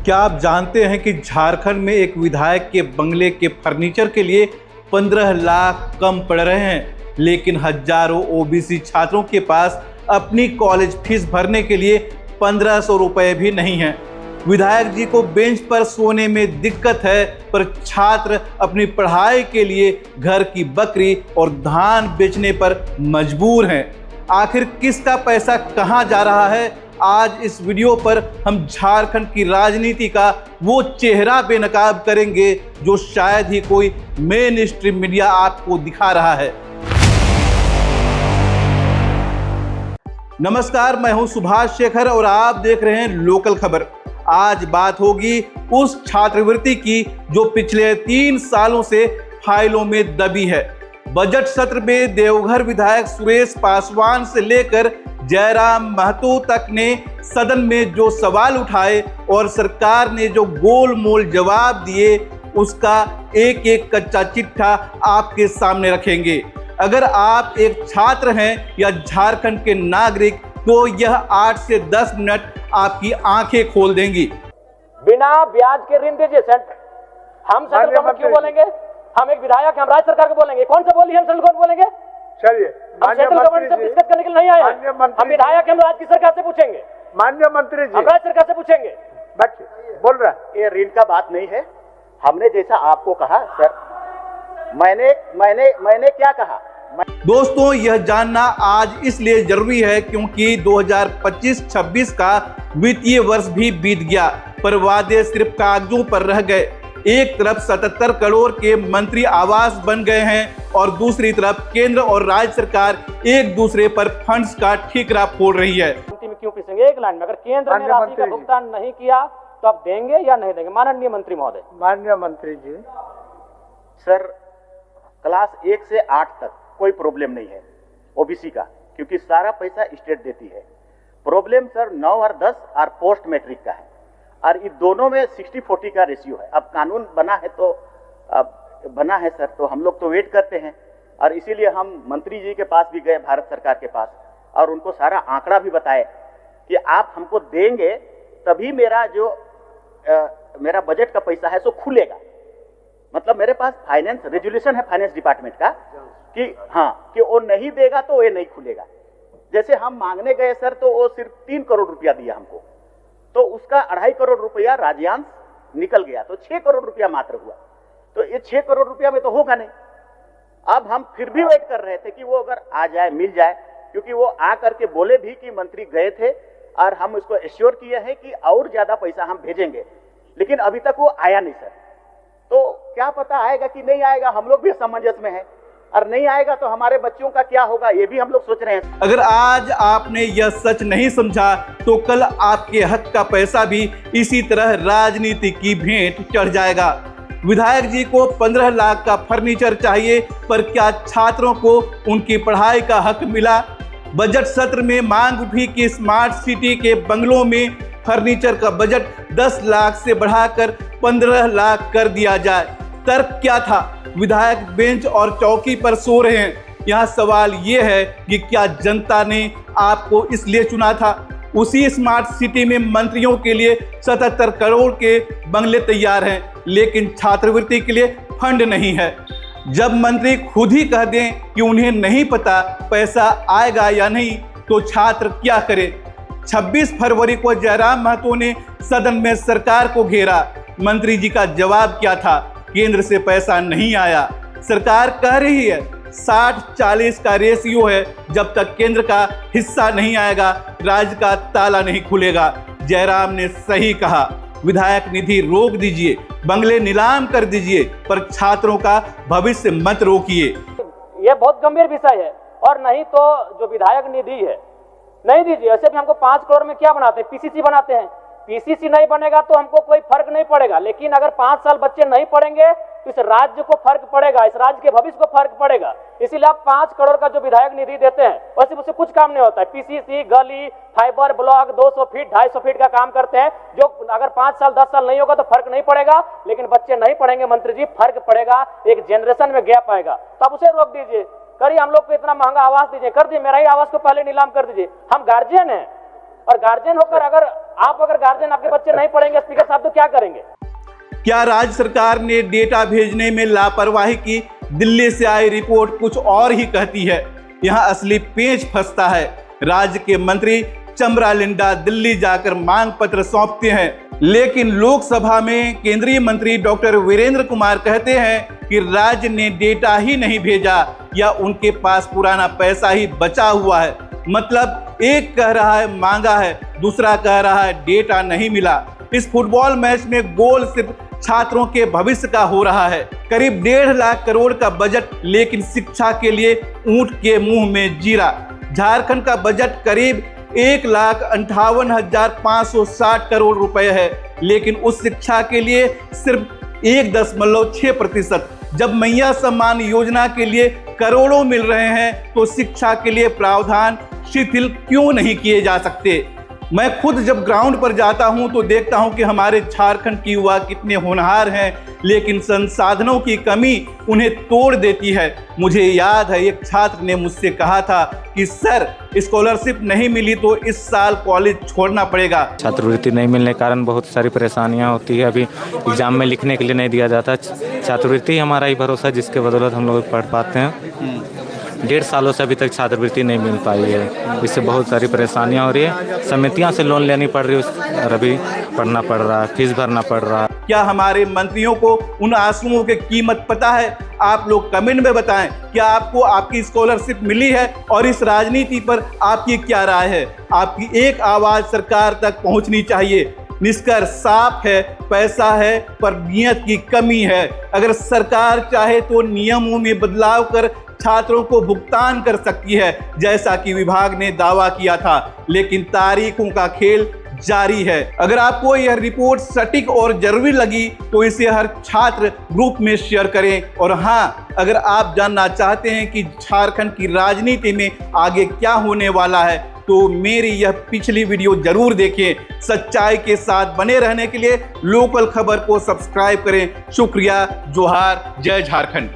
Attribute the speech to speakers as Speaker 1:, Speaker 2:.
Speaker 1: क्या आप जानते हैं कि झारखंड में एक विधायक के बंगले के फर्नीचर के लिए 15 लाख कम पड़ रहे हैं, लेकिन हजारों ओबीसी छात्रों के पास अपनी कॉलेज फीस भरने के लिए 1500 रुपए भी नहीं है। विधायक जी को बेंच पर सोने में दिक्कत है, पर छात्र अपनी पढ़ाई के लिए घर की बकरी और धान बेचने पर मजबूर हैं। आखिर किसका पैसा कहां जा रहा है? आज इस वीडियो पर हम झारखंड की राजनीति का वो चेहरा बेनकाब करेंगे जो शायद ही कोई मेन स्ट्रीम मीडिया आपको दिखा रहा है। नमस्कार, मैं हूं सुभाष शेखर और आप देख रहे हैं लोकल खबर। आज बात होगी उस छात्रवृत्ति की जो पिछले 3 सालों से फाइलों में दबी है। बजट सत्र में देवघर विधायक सुरेश पासवान से लेकर जयराम महतो तक ने सदन में जो सवाल उठाए और सरकार ने जो गोलमोल जवाब दिए, उसका एक एक कच्चा चिट्ठा आपके सामने रखेंगे। अगर आप एक छात्र हैं या झारखंड के नागरिक, तो यह 8 से 10 मिनट आपकी आंखें खोल देंगी।
Speaker 2: बिना ब्याज के ऋण दीजिए सेंटर। हम सेंट्रल गवर्नमेंट क्यों बोलेंगे? हम एक विधायक, हम राज्य सरकार को बोलेंगे। कौन सा बोली? हम सेंट्रल गवर्नमेंट बोलेंगे।
Speaker 3: चलिए,
Speaker 2: सेंट्रल गवर्नमेंट से डिस्कस करने के लिए नहीं आए हैं। हम विधायक, हम राज्य की सरकार से पूछेंगे।
Speaker 3: माननीय मंत्री जी,
Speaker 2: हम राज्य सरकार से पूछेंगे।
Speaker 3: बच्चे बोल रहा है,
Speaker 4: ये ऋण का बात नहीं है। हमने जैसा आपको कहा सर, मैंने क्या कहा?
Speaker 1: दोस्तों, यह जानना आज इसलिए जरूरी है क्योंकि 2025-26 का वित्तीय वर्ष भी बीत गया, पर वादे सिर्फ कागजों पर रह गए। एक तरफ 77 करोड़ के मंत्री आवास बन गए हैं और दूसरी तरफ केंद्र और राज्य सरकार एक दूसरे पर फंड्स का ठीकरा फोड़ रही है।
Speaker 2: में क्यों पीसेंगे? एक लाइन में, अगर केंद्र ने राशि का भुगतान नहीं किया तो आप देंगे या नहीं देंगे? माननीय मंत्री महोदय।
Speaker 3: माननीय मंत्री जी,
Speaker 4: सर, क्लास 1 से 8 तक कोई प्रॉब्लम नहीं है ओबीसी का, क्योंकि सारा पैसा स्टेट देती है। प्रॉब्लम सर 9 और 10 और पोस्ट मैट्रिक का है, और इन दोनों में 60-40 का रेशियो है। अब कानून बना है तो बना है सर, तो हम लोग तो वेट करते हैं, और इसीलिए हम मंत्री जी के पास भी गए, भारत सरकार के पास, और उनको सारा आंकड़ा भी बताए कि आप हमको देंगे तभी मेरा बजट का पैसा है सो खुलेगा। मतलब मेरे पास फाइनेंस रेजोल्यूशन है फाइनेंस डिपार्टमेंट का कि वो नहीं देगा तो ये नहीं खुलेगा। जैसे हम मांगने गए सर, तो वो सिर्फ 3 करोड़ रुपया दिया हमको, तो उसका 2.5 करोड़ रुपया राज्यांश निकल गया, तो 6 करोड़ रुपया मात्र हुआ। तो ये 6 करोड़ रुपया में तो होगा नहीं। अब हम फिर भी वेट कर रहे थे कि वो अगर आ जाए, मिल जाए, क्योंकि वो आ करके बोले भी कि मंत्री गए थे और हम उसको एश्योर किए हैं कि और ज्यादा पैसा हम भेजेंगे, लेकिन अभी तक वो आया नहीं सर। तो क्या पता आएगा कि नहीं आएगा, हम लोग भी असमंजस में हैं, और नहीं आएगा तो हमारे बच्चों का क्या होगा, ये भी हम लोग सोच रहे हैं।
Speaker 1: अगर आज आपने यह सच नहीं समझा तो कल आपके हक का पैसा भी इसी तरह राजनीति की भेंट चढ़ जाएगा। विधायक जी को 15 लाख का फर्नीचर चाहिए, पर क्या छात्रों को उनकी पढ़ाई का हक मिला? बजट सत्र में मांग उठी कि स्मार्ट सिटी के बंगलों में फर्नीचर का बजट 10 लाख से बढ़ाकर 15 लाख कर दिया जाए। तर्क क्या था? विधायक बेंच और चौकी पर सो रहे हैं। यहाँ सवाल ये है कि क्या जनता ने आपको इसलिए चुना था? उसी स्मार्ट सिटी में मंत्रियों के लिए 77 करोड़ के बंगले तैयार हैं, लेकिन छात्रवृत्ति के लिए फंड नहीं है। जब मंत्री खुद ही कह दें कि उन्हें नहीं पता पैसा आएगा या नहीं, तो छात्र क्या करे? 26 फरवरी को जयराम महतो ने सदन में सरकार को घेरा। मंत्री जी का जवाब क्या था? केंद्र से पैसा नहीं आया। सरकार कह रही है 60-40 का रेशियो है, जब तक केंद्र का हिस्सा नहीं आएगा राज्य का ताला नहीं खुलेगा। जयराम ने सही कहा, विधायक निधि रोक दीजिए, बंगले नीलाम कर दीजिए, पर छात्रों का भविष्य मत रोकिए।
Speaker 2: यह बहुत गंभीर विषय है, और नहीं तो जो विधायक निधि है नहीं दीजिए। ऐसे भी हमको 5 करोड़ में क्या बनाते हैं? पीसीसी बनाते हैं। पीसीसी नहीं बनेगा तो हमको कोई फर्क नहीं पड़ेगा, लेकिन अगर 5 साल बच्चे नहीं पढ़ेंगे तो इस राज्य को फर्क पड़ेगा, इस राज्य के भविष्य को फर्क पड़ेगा। इसीलिए आप 5 करोड़ का जो विधायक निधि देते हैं, वैसे उससे कुछ काम नहीं होता है। पीसीसी, गली, फाइबर ब्लॉक 200 फीट 250 फीट का काम करते हैं, जो अगर 5 साल 10 साल नहीं होगा तो फर्क नहीं पड़ेगा, लेकिन बच्चे नहीं पढ़ेंगे मंत्री जी, फर्क पड़ेगा, एक जनरेशन में गैप आएगा। तो आप उसे रोक दीजिए। करिए, हम लोग को इतना महंगा आवास दीजिए, कर दिए, मेरा ही आवास को पहले नीलाम कर दीजिए। हम गार्जियन हैं, और गार्जियन होकर अगर आप अगर गार्जियन आपके बच्चे नहीं पढ़ेंगे स्पीकर साहब तो क्या करेंगे?
Speaker 1: क्या राज्य सरकार ने डेटा भेजने में लापरवाही की? दिल्ली से आई रिपोर्ट कुछ और ही कहती है। यहाँ असली पेंच फंसता है। राज्य के मंत्री चमरा लिंडा दिल्ली जाकर मांग पत्र सौंपते हैं, लेकिन लोकसभा में केंद्रीय मंत्री डॉक्टर वीरेंद्र कुमार कहते हैं कि राज्य ने डेटा ही नहीं भेजा या उनके पास पुराना पैसा ही बचा हुआ है। मतलब एक कह रहा है मांगा है, दूसरा कह रहा है डेटा नहीं मिला। इस फुटबॉल मैच में गोल सिर्फ छात्रों के भविष्य का हो रहा है। करीब 1.5 लाख करोड़ का बजट, लेकिन शिक्षा के लिए ऊंट के मुंह में जीरा। झारखंड का बजट करीब 1,58,560 करोड़ रुपए है, लेकिन उस शिक्षा के लिए सिर्फ 1.6%। जब मैया सम्मान योजना के लिए करोड़ों मिल रहे हैं तो शिक्षा के लिए प्रावधान शिथिल क्यों नहीं किए जा सकते? मैं खुद जब ग्राउंड पर जाता हूं तो देखता हूं कि हमारे झारखंड की युवा कितने होनहार हैं, लेकिन संसाधनों की कमी उन्हें तोड़ देती है। मुझे याद है एक छात्र ने मुझसे कहा था कि सर स्कॉलरशिप नहीं मिली तो इस साल कॉलेज छोड़ना पड़ेगा।
Speaker 5: छात्रवृत्ति नहीं मिलने के कारण बहुत सारी परेशानियां होती है। अभी एग्जाम में लिखने के लिए नहीं दिया जाता। छात्रवृत्ति हमारा ही भरोसा, जिसके बदौलत हम लोग पढ़ पाते हैं। 1.5 सालों से अभी तक छात्रवृत्ति नहीं मिल पाई है। इससे बहुत सारी परेशानियां हो रही है। समितियां से लोन लेनी पड़ रही है और अभी पढ़ना पड़ रहा है, फीस भरना पड़ रहा है।
Speaker 1: क्या हमारे मंत्रियों को उन आंसुओं की कीमत पता है? आप लोग कमेंट में बताएं। क्या आपको आपकी स्कॉलरशिप मिली है और इस राजनीति पर आपकी क्या राय है? आपकी एक आवाज सरकार तक पहुंचनी चाहिए। निष्कर्ष साफ है, पैसा है पर नियत की कमी है। अगर सरकार चाहे तो नियमों में बदलाव कर छात्रों को भुगतान कर सकती है, जैसा कि विभाग ने दावा किया था, लेकिन तारीखों का खेल जारी है। अगर आपको यह रिपोर्ट सटीक और जरूरी लगी तो इसे हर छात्र ग्रुप में शेयर करें। और हाँ, अगर आप जानना चाहते हैं कि झारखंड की राजनीति में आगे क्या होने वाला है तो मेरी यह पिछली वीडियो जरूर देखें। सच्चाई के साथ बने रहने के लिए लोकल खबर को सब्सक्राइब करें। शुक्रिया, जोहार, जय झारखंड।